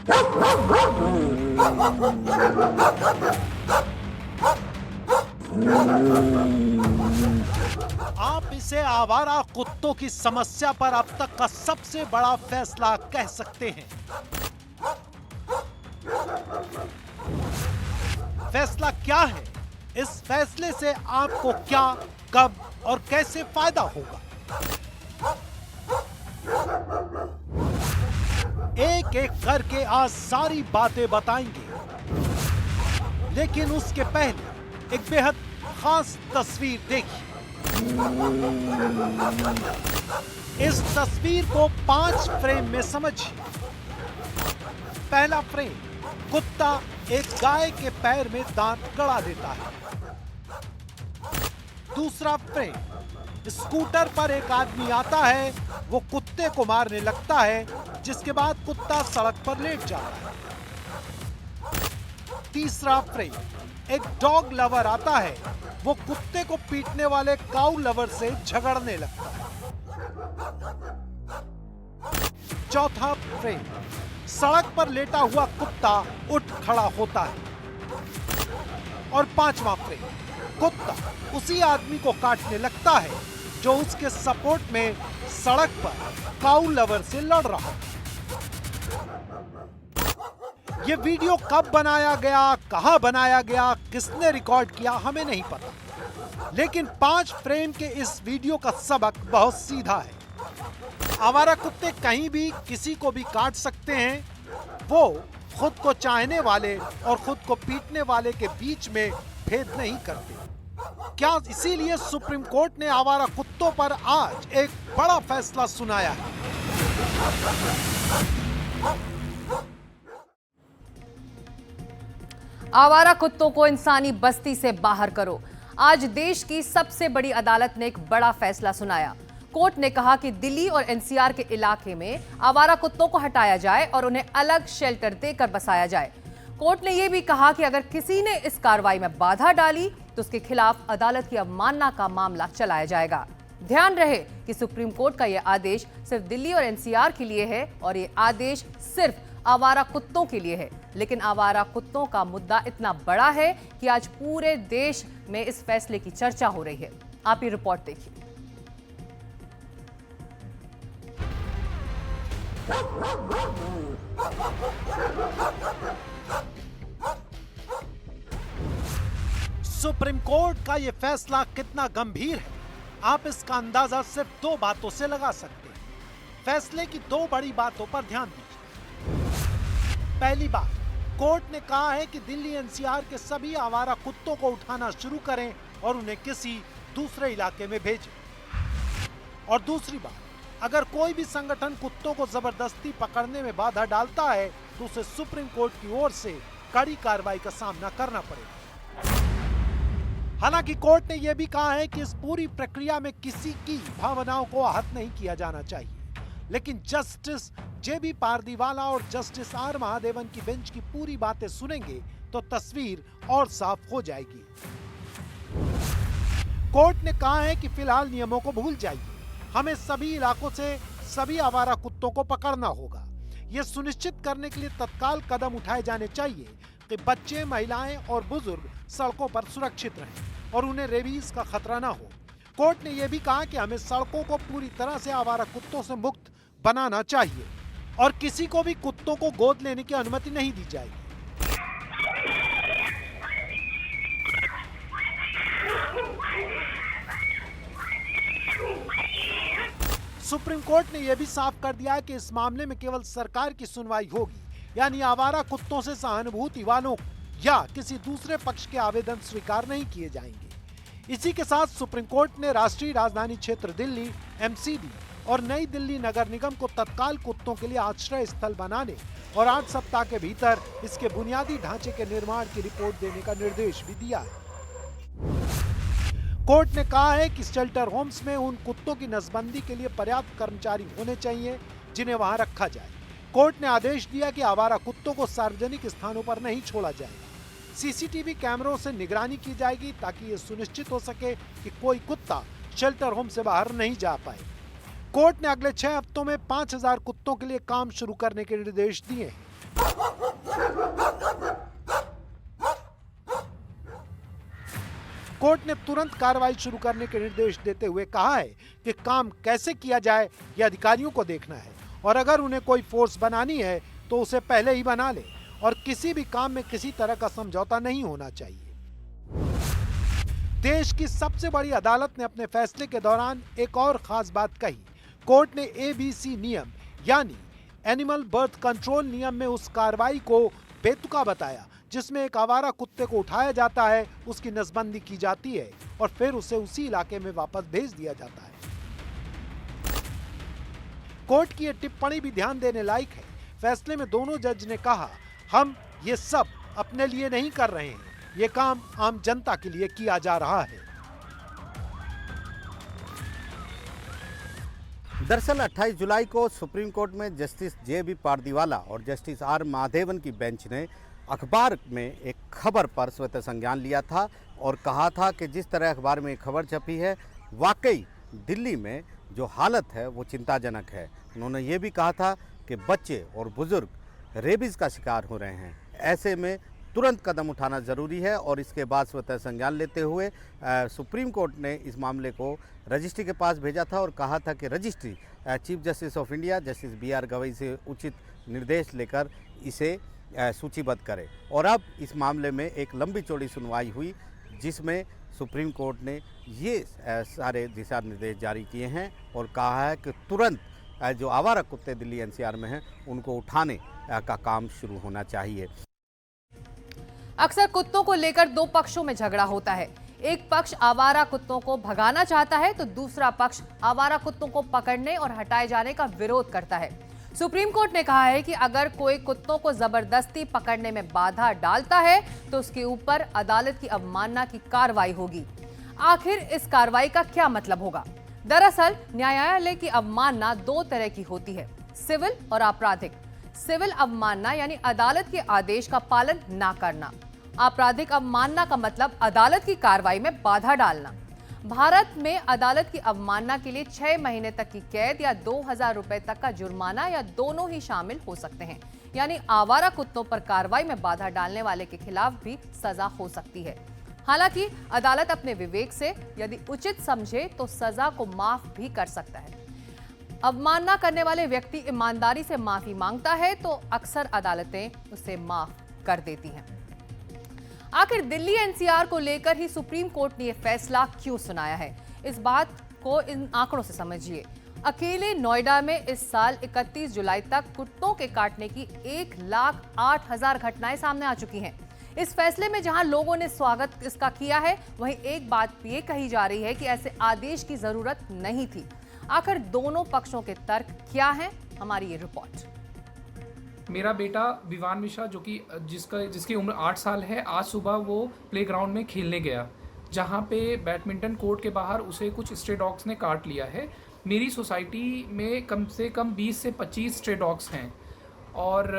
आप इसे आवारा कुत्तों की समस्या पर अब तक का सबसे बड़ा फैसला कह सकते हैं। फैसला क्या है? इस फैसले से आपको क्या, कब और कैसे फायदा होगा? एक एक करके आज सारी बातें बताएंगे, लेकिन उसके पहले एक बेहद खास तस्वीर देखिए। इस तस्वीर को 5 फ्रेम में समझिए। पहला फ्रेम, कुत्ता एक गाय के पैर में दांत गड़ा देता है। दूसरा फ्रेम, स्कूटर पर एक आदमी आता है, वो कुत्ते को मारने लगता है, जिसके बाद कुत्ता सड़क पर लेट जाता है। तीसरा फ्रेम, एक डॉग लवर आता है, वो कुत्ते को पीटने वाले काऊ लवर से झगड़ने लगता है। चौथा फ्रेम, सड़क पर लेटा हुआ कुत्ता उठ खड़ा होता है। और पांचवा फ्रेम, कुत्ता उसी आदमी को काटने लगता है जो उसके सपोर्ट में सड़क पर काऊ लवर से लड़ रहा है। ये वीडियो कब बनाया गया, कहां बनाया गया, किसने रिकॉर्ड किया, हमें नहीं पता, लेकिन 5 फ्रेम के इस वीडियो का सबक बहुत सीधा है। आवारा कुत्ते कहीं भी किसी को भी काट सकते हैं। वो खुद को चाहने वाले और खुद को पीटने वाले के बीच में भेद नहीं करते। क्या इसीलिए सुप्रीम कोर्ट ने आवारा कुत्तों पर आज एक बड़ा फैसला सुनाया है? आवारा कुत्तों को इंसानी बस्ती से बाहर करो। आज देश की सबसे बड़ी अदालत ने एक बड़ा फैसला सुनाया। कोर्ट ने कहा कि दिल्ली और एनसीआर के इलाके में आवारा कुत्तों को हटाया जाए और उन्हें अलग शेल्टर देकर बसाया जाए। कोर्ट ने यह भी कहा कि अगर किसी ने इस कार्रवाई में बाधा डाली तो उसके खिलाफ अदालत की अवमानना का मामला चलाया जाएगा। ध्यान रहे कि सुप्रीम कोर्ट का यह आदेश सिर्फ दिल्ली और एनसीआर के लिए है और यह आदेश सिर्फ आवारा कुत्तों के लिए है, लेकिन आवारा कुत्तों का मुद्दा इतना बड़ा है कि आज पूरे देश में इस फैसले की चर्चा हो रही है। आप ये रिपोर्ट देखिए। सुप्रीम कोर्ट का यह फैसला कितना गंभीर है, आप इसका अंदाजा सिर्फ 2 बातों से लगा सकते हैं। फैसले की 2 बड़ी बातों पर ध्यान दीजिए। पहली बात, कोर्ट ने कहा है कि दिल्ली एनसीआर के सभी आवारा कुत्तों को उठाना शुरू करें और उन्हें किसी दूसरे इलाके में भेजें। और दूसरी बात, अगर कोई भी संगठन कुत्तों को जबरदस्ती पकड़ने में बाधा डालता है तो उसे सुप्रीम कोर्ट की ओर से कड़ी कार्रवाई का सामना करना पड़ेगा। हालांकि कोर्ट ने यह भी कहा है कि इस पूरी प्रक्रिया में किसी की भावनाओं को आहत नहीं किया जाना चाहिए, लेकिन जस्टिस जेबी पारदीवाला और जस्टिस आर महादेवन की बेंच की पूरी बातें सुनेंगे तो तस्वीर और साफ हो जाएगी। कोर्ट ने कहा है कि फिलहाल नियमों को भूल जाइए, हमें सभी इलाकों से सभी आवारा कुत्तों को पकड़ना होगा। यह सुनिश्चित करने के लिए तत्काल कदम उठाए जाने चाहिए कि बच्चे, महिलाएं और बुजुर्ग सड़कों पर सुरक्षित रहें और उन्हें रेबीज का खतरा ना हो। कोर्ट ने यह भी कहा कि हमें सड़कों को पूरी तरह से आवारा कुत्तों से मुक्त बनाना चाहिए और किसी को भी कुत्तों को गोद लेने की अनुमति नहीं दी जाएगी। सुप्रीम कोर्ट ने यह भी साफ कर दिया है कि इस मामले में केवल सरकार की सुनवाई होगी, यानी आवारा कुत्तों से सहानुभूति वालों या किसी दूसरे पक्ष के आवेदन स्वीकार नहीं किए जाएंगे। इसी के साथ सुप्रीम कोर्ट ने राष्ट्रीय राजधानी क्षेत्र दिल्ली, एमसीडी और नई दिल्ली नगर निगम को तत्काल कुत्तों के लिए आश्रय स्थल बनाने और 8 सप्ताह के भीतर इसके बुनियादी ढांचे के निर्माण की रिपोर्ट देने का निर्देश भी दिया है। कोर्ट ने कहा है कि शेल्टर होम्स में उन कुत्तों की नसबंदी के लिए पर्याप्त कर्मचारी होने चाहिए जिन्हें वहां रखा जाए। कोर्ट ने आदेश दिया कि आवारा कुत्तों को सार्वजनिक स्थानों पर नहीं छोड़ा जाएगा। सीसीटीवी कैमरों से निगरानी की जाएगी ताकि ये सुनिश्चित हो सके कि कोई कुत्ता शेल्टर होम से बाहर नहीं जा पाए। कोर्ट ने अगले 6 हफ्तों में 5000 कुत्तों के लिए काम शुरू करने के निर्देश दिए हैं। कोर्ट ने तुरंत कार्रवाई शुरू करने के निर्देश देते हुए कहा है कि काम कैसे किया जाए यह अधिकारियों को देखना है और अगर उन्हें कोई फोर्स बनानी है तो उसे पहले ही बना ले और किसी भी काम में किसी तरह का समझौता नहीं होना चाहिए। देश की सबसे बड़ी अदालत ने अपने फैसले के दौरान एक और खास बात कही। कोर्ट ने एबीसी नियम यानी एनिमल बर्थ कंट्रोल नियम में उस कार्रवाई को बेतुका बताया जिसमें एक आवारा कुत्ते को उठाया जाता है, उसकी नसबंदी की जाती है और फिर उसे उसी इलाके में वापस भेज दिया जाता है। कोर्ट की यह टिप्पणी भी ध्यान देने लायक है। फैसले में दोनों जज ने कहा, हम ये सब अपने लिए नहीं कर रहे हैं, ये काम आम जनता के लिए किया जा रहा है। दरअसल 28 जुलाई को सुप्रीम कोर्ट में जस्टिस जे.बी. पारदीवाला और जस्टिस आर. माधवन की बेंच ने अखबार में एक खबर पर स्वतः संज्ञान लिया था और कहा था कि जिस तरह अखबार में एक खबर छपी है, वाकई दिल्ली में जो हालत है वो चिंताजनक है। उन्होंने ये भी कहा था कि बच्चे और बुजुर्ग रेबीज़ का शिकार हो रहे हैं, ऐसे में तुरंत कदम उठाना ज़रूरी है। और इसके बाद स्वतः संज्ञान लेते हुए सुप्रीम कोर्ट ने इस मामले को रजिस्ट्री के पास भेजा था और कहा था कि registry chief justice of India justice B R. Gavai से उचित निर्देश लेकर इसे सूचीबद्ध करे। और अब इस मामले में एक लंबी चौड़ी सुनवाई हुई जिसमें सुप्रीम कोर्ट ने ये सारे दिशा निर्देश जारी किए हैं और कहा है कि तुरंत जो आवारा कुत्ते दिल्ली एनसीआर में हैं उनको उठाने का काम शुरू होना चाहिए। अक्सर कुत्तों को लेकर दो पक्षों में झगड़ा होता है। एक पक्ष आवारा कुत्तों को भगाना चाहता है तो दूसरा पक्ष आवारा कुत्तों को पकड़ने और हटाए जाने का विरोध करता है। सुप्रीम कोर्ट ने कहा है कि अगर कोई कुत्तों को जबरदस्ती पकड़ने में बाधा डालता है तो उसके ऊपर अदालत की अवमानना की कार्रवाई होगी। आखिर इस कार्रवाई का क्या मतलब होगा? दरअसल न्यायालय की अवमानना दो तरह की होती है, सिविल और आपराधिक। सिविल अवमानना यानी अदालत के आदेश का पालन ना करना। आपराधिक अवमानना का मतलब अदालत की कार्रवाई में बाधा डालना। भारत में अदालत की अवमानना के लिए 6 महीने तक की कैद या 2000 रुपए तक का जुर्माना या दोनों ही शामिल हो सकते हैं। यानी आवारा कुत्तों पर कार्रवाई में बाधा डालने वाले के खिलाफ भी सजा हो सकती है। हालांकि अदालत अपने विवेक से यदि उचित समझे तो सजा को माफ भी कर सकता है। अवमानना करने वाले व्यक्ति ईमानदारी से माफी मांगता है तो अक्सर अदालतें उसे माफ कर देती हैं। आखिर दिल्ली एनसीआर को लेकर ही सुप्रीम कोर्ट ने यह फैसला क्यों सुनाया है? इस बात को इन आंकड़ों से समझिए। अकेले नोएडा में इस साल 31 जुलाई तक कुत्तों के काटने की 1,08,000 घटनाएं सामने आ चुकी हैं। इस फैसले में जहां लोगों ने स्वागत इसका किया है, वहीं एक बात ये कही जा रही है कि ऐसे आदेश की जरूरत नहीं थी। आखिर दोनों पक्षों के तर्क क्या हैं? हमारी ये रिपोर्ट। मेरा बेटा विवान मिश्रा जो कि जिसकी उम्र 8 साल है, आज सुबह वो प्लेग्राउंड में खेलने गया जहाँ पे बैडमिंटन कोर्ट के बाहर उसे कुछ स्ट्रे डॉग्स ने काट लिया है। मेरी सोसाइटी में कम से कम 20 से 25 स्ट्रे डॉग्स हैं और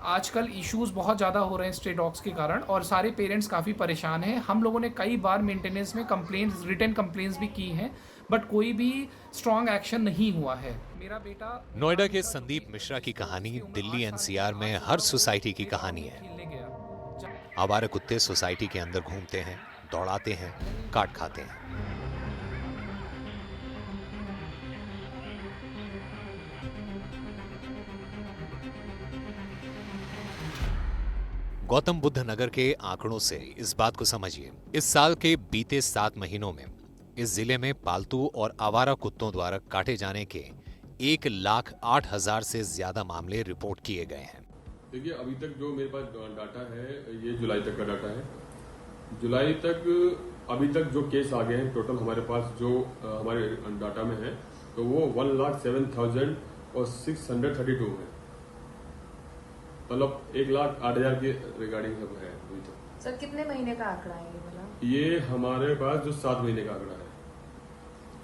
आजकल इश्यूज़ बहुत ज़्यादा हो रहे हैं स्ट्रे डॉग्स के कारण और सारे पेरेंट्स काफ़ी परेशान हैं। हम लोगों ने कई बार मेंटेनेंस में कंप्लेंट्स, रिटन कंप्लेंट्स भी की हैं, बट कोई भी स्ट्रॉन्ग एक्शन नहीं हुआ है। मेरा बेटा नोएडा के संदीप मिश्रा की कहानी दिल्ली एनसीआर में हर सोसाइटी की कहानी है। आवारा कुत्ते सोसाइटी के अंदर घूमते हैं, दौड़ाते हैं, काट खाते हैं। गौतम बुद्ध नगर के आंकड़ों से इस बात को समझिए। इस साल के बीते 7 महीनों में इस जिले में पालतू और आवारा कुत्तों द्वारा काटे जाने के 1,08,000 से ज्यादा मामले रिपोर्ट किए गए हैं। देखिए, अभी तक जो मेरे पास डाटा है ये जुलाई तक का डाटा है। जुलाई तक अभी तक जो केस आ गए हैं टोटल हमारे पास जो हमारे डाटा में है तो वो 1,07,632 है। मतलब 1,08,000 के रिगार्डिंग सब है अभी तक। सर कितने महीने का आंकड़ा है ये हमारे पास जो 7 महीने का आंकड़ा है।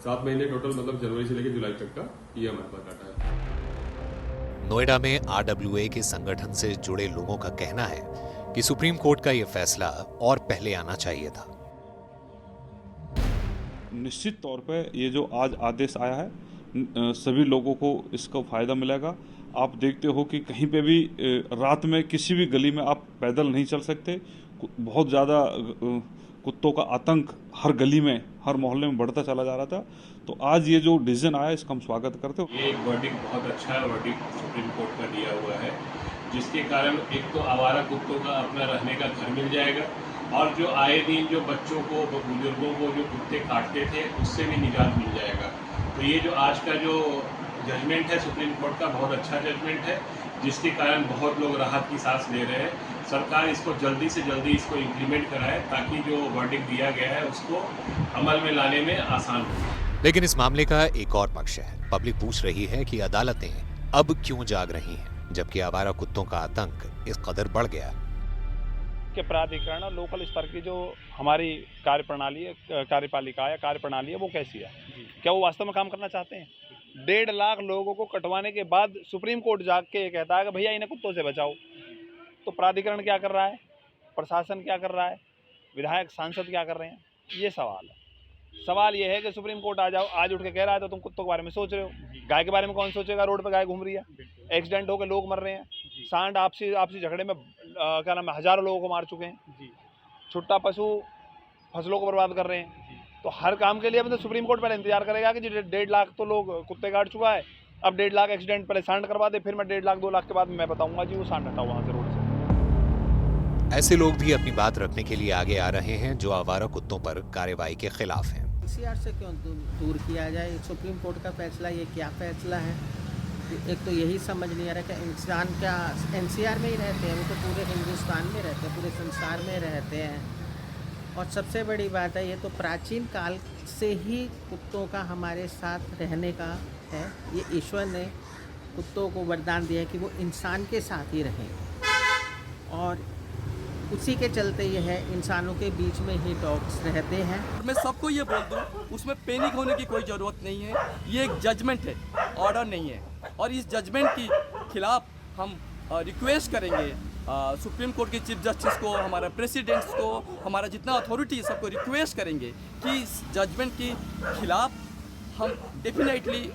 7 महीने टोटल, मतलब जनवरी से लेकर जुलाई तक का ये हमारे पास डाटा है। नोएडा में RWA के संगठन से जुड़े लोगों का कहना है कि सुप्रीम कोर्ट का यह फैसला और पहले आना चाहिए था। निश्चित तौर पे ये जो आज आदेश आया है सभी लोगों को इसका फायदा मिलेगा आप देखते हो कि कहीं पे भी रात में किसी भी गली में आप पैदल नहीं चल सकते। बहुत ज़्यादा कुत्तों का आतंक हर गली में, हर मोहल्ले में बढ़ता चला जा रहा था। तो आज ये जो डिसीजन आया, इसका हम स्वागत करते हैं। ये एक वर्डिक्ट बहुत अच्छा वर्डिक्ट सुप्रीम कोर्ट का दिया हुआ है, जिसके कारण एक तो आवारा कुत्तों का अपना रहने का घर मिल जाएगा, और जो आए दिन जो बच्चों को, बुजुर्गों को जो कुत्ते काटते थे, उससे भी निजात मिल जाएगा। तो ये जो आज का जो जजमेंट है सुप्रीम कोर्ट का, बहुत अच्छा जजमेंट है, जिसके कारण बहुत लोग राहत की सांस ले रहे हैं। सरकार इसको जल्दी से जल्दी इसको इम्प्लीमेंट कराए, ताकि जो वर्डिक्ट दिया गया है उसको अमल में लाने में आसान हो। लेकिन इस मामले का एक और पक्ष है। पब्लिक पूछ रही है कि अदालतें अब क्यों जाग रही हैं, जबकि आवारा कुत्तों का आतंक इस कदर बढ़ गया। के प्राधिकरण और लोकल स्तर की जो हमारी कार्यपालिका या कार्यप्रणाली है, वो कैसी है? क्या वो वास्तव में काम करना चाहते हैं? 1.5 लाख लोगों को कटवाने के बाद सुप्रीम कोर्ट जाग के कहता है कि भैया इन्हें कुत्तों से बचाओ। तो प्राधिकरण क्या कर रहा है, प्रशासन क्या कर रहा है, विधायक सांसद क्या कर रहे हैं? ये सवाल है। सवाल ये है कि सुप्रीम कोर्ट आज उठ के कह रहा है तो तुम कुत्तों के बारे में सोच रहे हो। गाय के बारे में कौन सोचेगा? रोड पे गाय घूम रही है, एक्सीडेंट होकर लोग मर रहे हैं, सांड आपसी झगड़े में क्या नाम है, हजारों लोगों को मार चुके हैं, छुट्टा पशु फसलों को बर्बाद कर रहे हैं। तो हर काम के लिए मतलब सुप्रीम कोर्ट पहले इंतजार करेगा कि 1.5 लाख तो लोग कुत्ते काट चुका है, अब 1.5 लाख एक्सीडेंट पहले सांड करवा दे, फिर मैं 1.5 लाख 2 लाख के बाद मैं बताऊंगा जी वो सांड हटाओ वहाँ से, रोड से। ऐसे लोग भी अपनी बात रखने के लिए आगे आ रहे हैं जो आवारा कुत्तों पर कार्रवाई के खिलाफ हैं। एनसीआर से क्यों दूर किया जाए? सुप्रीम कोर्ट का फैसला, ये क्या फैसला है? एक तो यही समझ नहीं आ रहा कि इंसान क्या एनसीआर में ही रहते हैं? वो तो पूरे हिंदुस्तान में रहते हैं, पूरे संसार में रहते हैं। और सबसे बड़ी बात है, ये तो प्राचीन काल से ही कुत्तों का हमारे साथ रहने का है। ये ईश्वर ने कुत्तों को वरदान दिया है कि वो इंसान के साथ ही रहें, और उसी के चलते ये है इंसानों के बीच में ही डॉग्स रहते हैं। मैं सबको ये बोल दूं, उसमें पैनिक होने की कोई ज़रूरत नहीं है। ये एक जजमेंट है, ऑर्डर नहीं है। और इस जजमेंट के खिलाफ हम रिक्वेस्ट करेंगे सुप्रीम कोर्ट के चीफ जस्टिस को, हमारा प्रेसिडेंट्स को, हमारा जितना अथॉरिटी है सबको रिक्वेस्ट करेंगे कि इस जजमेंट के खिलाफ हम डेफिनेटली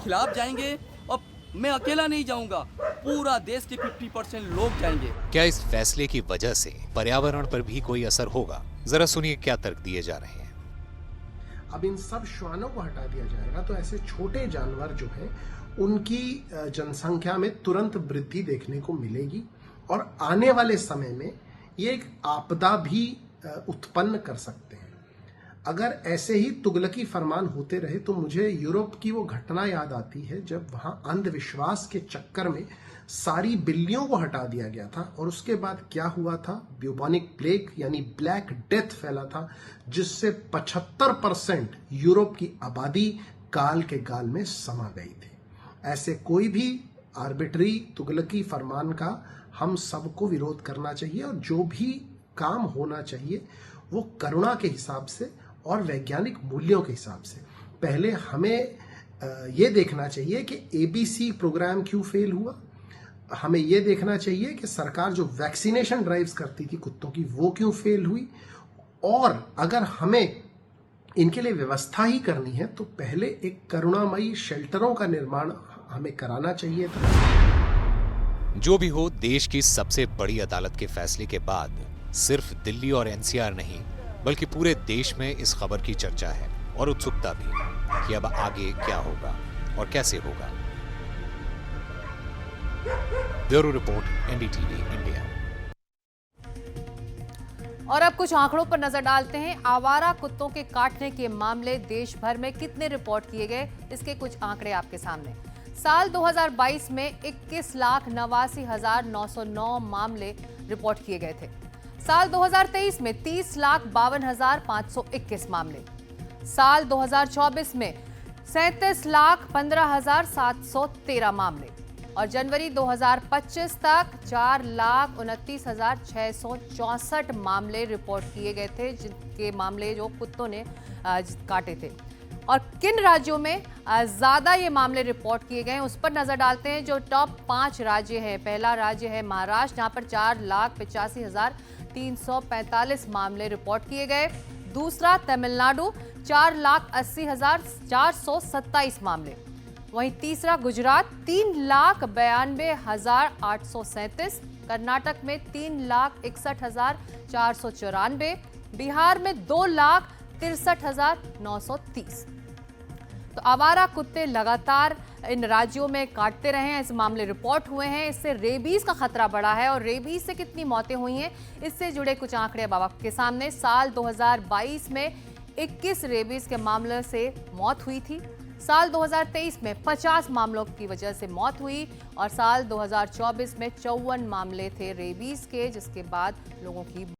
खिलाफ जाएंगे। और मैं अकेला नहीं जाऊंगा, पूरा देश के 50% लोग जाएंगे। क्या इस फैसले की वजह से पर्यावरण पर भी कोई असर होगा? जरा सुनिए क्या तर्क दिए जा रहे हैं। अब इन सब श्वानों को हटा दिया जाएगा तो ऐसे छोटे जानवर जो हैं उनकी जनसंख्या में तुरंत वृद्धि देखने को मिलेगी, और आने वाले समय में ये एक आपदा भी उत्पन्न कर सकते हैं। अगर ऐसे ही तुगलकी फरमान होते रहे तो मुझे यूरोप की वो घटना याद आती है जब वहां अंधविश्वास के चक्कर में सारी बिल्लियों को हटा दिया गया था, और उसके बाद क्या हुआ था, ब्यूबोनिक प्लेग यानी ब्लैक डेथ फैला था, जिससे 75% यूरोप की आबादी काल के गाल में समा गई थी। ऐसे कोई भी आर्बिट्री तुगलकी फरमान का हम सबको विरोध करना चाहिए, और जो भी काम होना चाहिए वो करुणा के हिसाब से और वैज्ञानिक मूल्यों के हिसाब से। पहले हमें ये देखना चाहिए कि एबीसी प्रोग्राम क्यों फेल हुआ, हमें ये देखना चाहिए कि सरकार जो वैक्सीनेशन ड्राइव्स करती थी कुत्तों की वो क्यों फेल हुई, और अगर हमें इनके लिए व्यवस्था ही करनी है तो पहले एक करुणामयी शेल्टरों का निर्माण हमें कराना चाहिए था। जो भी हो, देश की सबसे बड़ी अदालत के फैसले के बाद सिर्फ दिल्ली और एनसीआर नहीं बल्कि पूरे देश में इस खबर की चर्चा है और उत्सुकता भी कि अब आगे क्या होगा और कैसे होगा। Bureau report, NDTV India. और अब कुछ आंकड़ों पर नजर डालते हैं। आवारा कुत्तों के काटने के मामले देश भर में कितने रिपोर्ट किए गए, इसके कुछ आंकड़े आपके सामने। साल 2022 में 21,89,909 मामले रिपोर्ट किए गए थे। साल 2023 में 30,52,521 मामले। साल 2024 में 37,15,713 मामले, और जनवरी 2025 तक 4,29,664 मामले रिपोर्ट किए गए थे, जिनके मामले जो कुत्तों ने काटे थे। और किन राज्यों में ज्यादा ये मामले रिपोर्ट किए गए हैं उस पर नजर डालते हैं। जो टॉप 5 राज्य हैं, पहला राज्य है महाराष्ट्र, जहां पर 4,85,345 मामले रिपोर्ट किए गए। दूसरा तमिलनाडु, 4,80,427 मामले। वहीं तीसरा गुजरात 3,92,837, कर्नाटक में 3,61,494, बिहार में 2,63,930। तो आवारा कुत्ते लगातार इन राज्यों में काटते रहे हैं, ऐसे मामले रिपोर्ट हुए हैं। इससे रेबीज का खतरा बढ़ा है और रेबीज से कितनी मौतें हुई हैं, इससे जुड़े कुछ आंकड़े अब आपके सामने। साल 2022 में 21 रेबीज के मामले से मौत हुई थी। साल 2023 में 50 मामलों की वजह से मौत हुई और साल 2024 में 54 मामले थे रेबीज के, जिसके बाद लोगों की